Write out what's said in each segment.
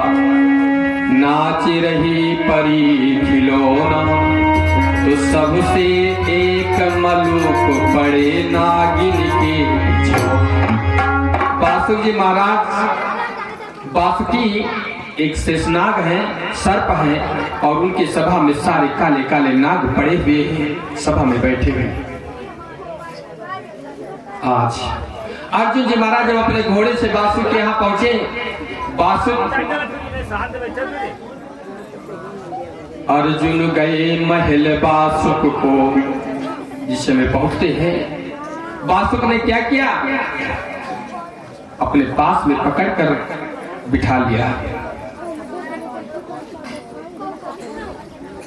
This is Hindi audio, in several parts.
नाच रही परी खिलौना, तो सबसे एक मलूक पड़े नागिन के छाँव। बासुकी जी महाराज बासुकी एक शेषनाग है, सर्प है, और उनकी सभा में सारे काले काले नाग पड़े हुए हैं, सभा में बैठे हुए। आज अर्जुन जी महाराज जब अपने घोड़े से बासुक के यहाँ पहुंचे, बासुक अर्जुन गए महल बासुक को, जिस समय पहुंचते हैं बासुक ने क्या किया, अपने पास में पकड़कर बिठा लिया,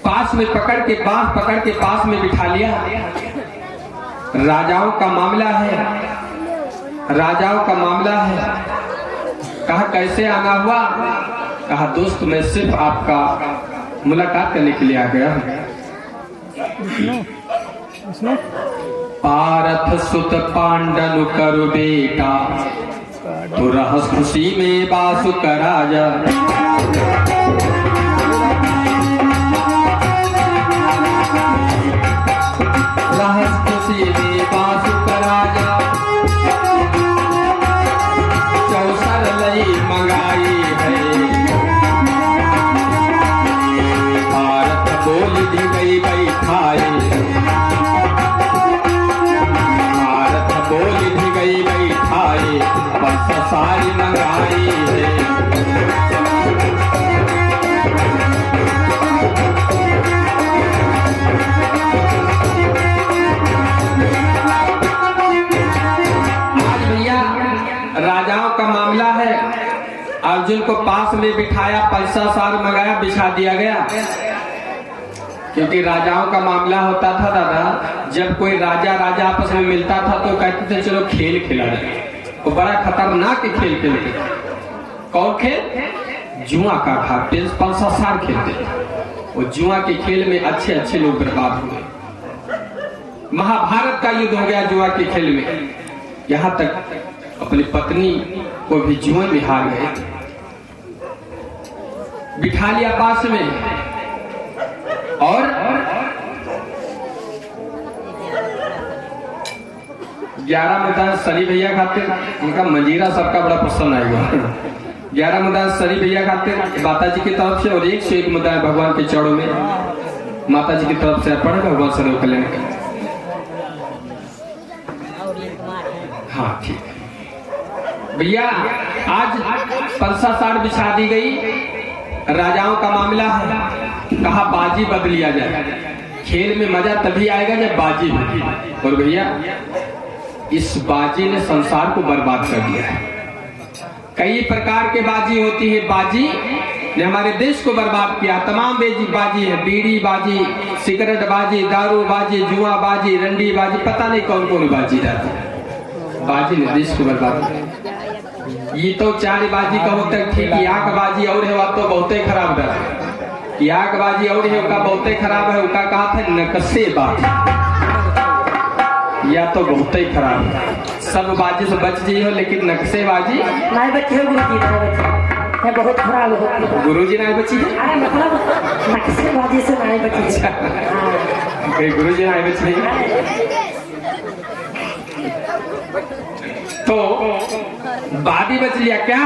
पास में पकड़ के पास में बिठा लिया। राजाओं का मामला है, राजाओं का मामला है। कहा कैसे आना हुआ, कहा दोस्त मैं सिर्फ आपका मुलाकात करने के लिए आ गया हूं। पारथ सुत पांडनु करु बेटा, तो रहस खुशी में बासुक राजा। रहस खुशी में बासुक राजा, चौसर लई मंगाई है। भारत बोल दी गई बैठाए, भारत बोल दी गई बैठाए, बस सारी मंगाई है। राजाओं का मामला है, अर्जुन को पास में बिठाया, पैसा सार मंगाया, बिछा दिया गया। क्योंकि राजाओं का मामला होता था दादा, जब कोई राजा आपस में मिलता था तो कहते थे चलो खेल खेला जाए। वो बड़ा खतरनाक खेल खेलते। कौन खेल? जुआ का था, पैसा सार खेलते। वो जुआ के खेल में अच्छे अच्छे लोग बर्बाद हुए। महाभारत का युद्ध हो गया जुआ के खेल में। यहाँ तक अपनी पत्नी को भी जुए में हार गए। बिठा लिया पास में, और 11 मुद्दा सनी भैया खाते, उनका मंजीरा सबका बड़ा पसंद आएगा। 11 मुद्दा सनी भैया खाते माता जी की तरफ से, और 101 मुद्दा भगवान के चरणों में माता जी की तरफ से अर्पण, भगवान सर्व कल्याण करें। हाँ ठीक है भैया, आज पंसा सार बिछा दी गई। राजाओं का मामला है, कहा बाजी बदल लिया जाए। खेल में मजा तभी आएगा जब बाजी होगी। और भैया इस बाजी ने संसार को बर्बाद कर दिया है। कई प्रकार के बाजी होती है, बाजी ने हमारे देश को बर्बाद किया। तमाम बाजी है, बीड़ी बाजी, सिगरेट बाजी, दारू बाजी, जुआ बाजी, रंडी बाजी, पता नहीं कौन कौन बाजी रहती है। बाजी ने देश को बर्बाद किया। ये तो चार बाजी का होता है ठीक, आग बाजी और है, तो बहुत ही खराब है। आग बाजी और है, उसका बहुत ही खराब है। उसका कहा था नकसे बाजी, या तो बहुत ही खराब है। सब बाजी से बच जाइए, लेकिन नक्शे बाजी नहीं बच्चे गुरुजी बहुत खराब हो। गुरुजी नहीं बची है, अरे मतलब नक्शे बाजी से नहीं बची है। गुरुजी नहीं बची। तो बादी बच लिया क्या?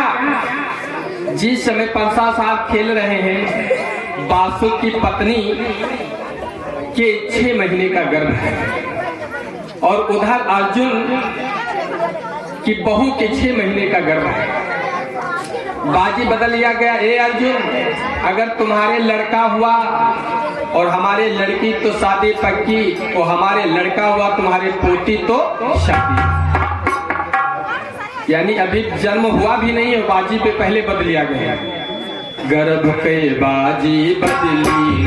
जिस समय 5 साल खेल रहे हैं, बासुक की पत्नी के 6 महीने का गर्भ है, और उधर अर्जुन की बहू के 6 महीने का गर्भ है। बाजी बदल लिया गया। ए अर्जुन, अगर तुम्हारे लड़का हुआ और हमारे लड़की तो शादी पक्की, और हमारे लड़का हुआ तुम्हारे पोती तो शादी। यानी अभी जन्म हुआ भी नहीं है, बाजी पे पहले बदल लिया गया। गर्भ के बाजी बदली,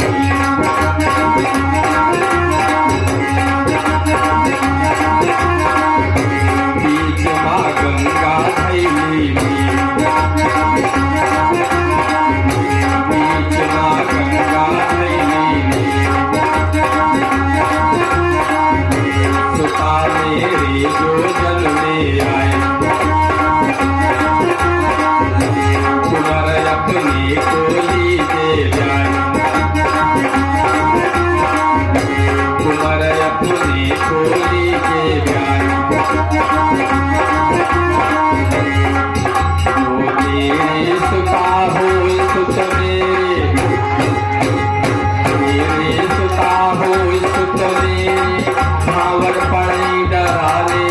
बीच मां गंगा धैली, बीच मां गंगा धैली, सुता मेरे जो जल में आए, अपनी को लीजे जाए, कुंवर अपने को लीजे जाए। वो मेरे सुता हो सुत मेरे सुता हो सुत मेरे, भावर पड़े डराले,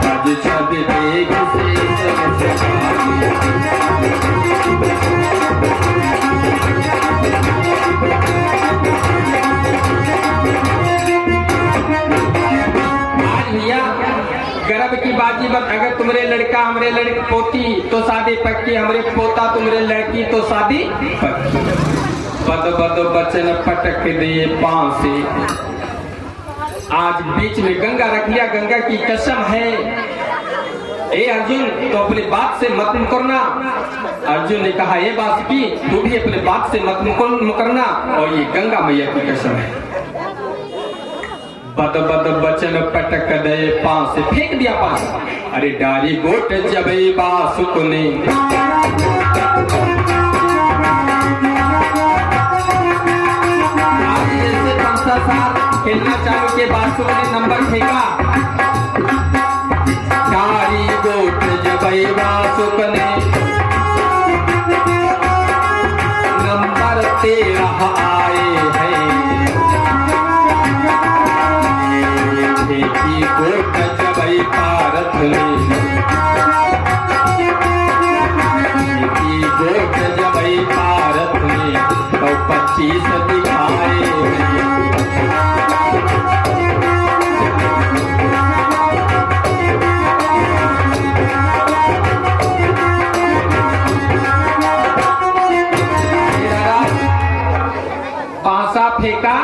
आज छब देख से गर्भ की बाजी बत, अगर तुमरे लड़का हमरे लड़की पोती तो शादी पक्की, हमरे पोता तुमरे लड़की तो शादी पक्की। बद बद बचन पटक दे पांव से, आज बीच में गंगा रख लिया, गंगा की कसम है ए अर्जुन तो अपने बात से मत मुकरना। अर्जुन ने कहा ये बात की तू भी अपने बात से मत मुकरना, और ये गंगा मैया की कसम है। बद बद बचन पटक दे पांव से, फेंक दिया पांव। अरे डारी गोट जबे बासुक ने, खेलना चालू के बासुक ने नंबर फेंका। डारी गोट जबे बासुक ने, नंबर 13 आए हैं। की गोट जबई पारथ ने, की गोट जबई पारथ ने, तो 25 दिखाए। पांसा फेंका,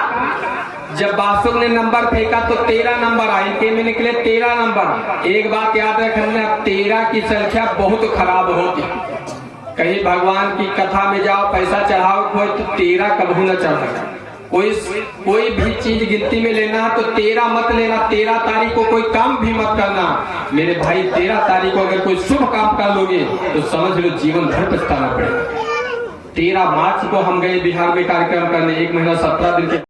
जब बासुक ने नंबर फेंका तो 13 नंबर आए, इनके में निकले 13 नंबर। एक बात याद रखना, 13 की संख्या बहुत खराब होती। कहीं भगवान की कथा में जाओ पैसा चढ़ाओ कोई तो 13 कभी न चढ़ा। कोई भी चीज गिनती में लेना है तो 13 मत लेना। 13 तारीख को कोई काम भी मत करना मेरे भाई। 13 तारीख को अगर कोई शुभ काम कर लोगे तो समझ लो जीवन भर पछताना पड़ेगा। 13 मार्च को हम गए बिहार में कार्यक्रम करने, 1 महीना 17 दिन के